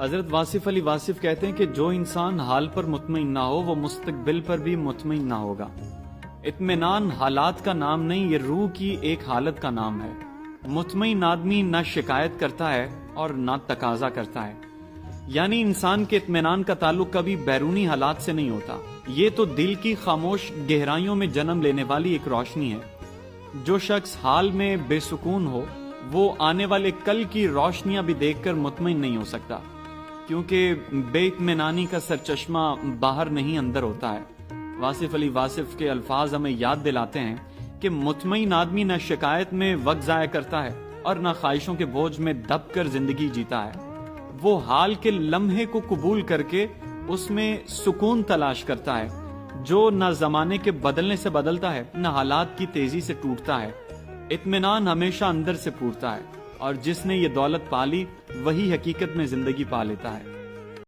حضرت واصف علی واصف کہتے ہیں کہ جو انسان حال پر مطمئن نہ ہو وہ مستقبل پر بھی مطمئن نہ ہوگا۔ اطمینان حالات کا نام نہیں، یہ روح کی ایک حالت کا نام ہے۔ مطمئن آدمی نہ شکایت کرتا ہے اور نہ تقاضا کرتا ہے، یعنی انسان کے اطمینان کا تعلق کبھی بیرونی حالات سے نہیں ہوتا۔ یہ تو دل کی خاموش گہرائیوں میں جنم لینے والی ایک روشنی ہے۔ جو شخص حال میں بے سکون ہو وہ آنے والے کل کی روشنیاں بھی دیکھ کر مطمئن نہیں ہو سکتا، کیونکہ بے اطمینانی کا سرچشمہ باہر نہیں اندر ہوتا ہے۔ واصف علی واصف کے الفاظ ہمیں یاد دلاتے ہیں کہ مطمئن آدمی نہ شکایت میں وقت ضائع کرتا ہے اور نہ خواہشوں کے بوجھ میں دب کر زندگی جیتا ہے۔ وہ حال کے لمحے کو قبول کر کے اس میں سکون تلاش کرتا ہے، جو نہ زمانے کے بدلنے سے بدلتا ہے نہ حالات کی تیزی سے ٹوٹتا ہے۔ اطمینان ہمیشہ اندر سے پھوٹتا ہے، اور جس نے یہ دولت پالی وہی حقیقت میں زندگی پا لیتا ہے۔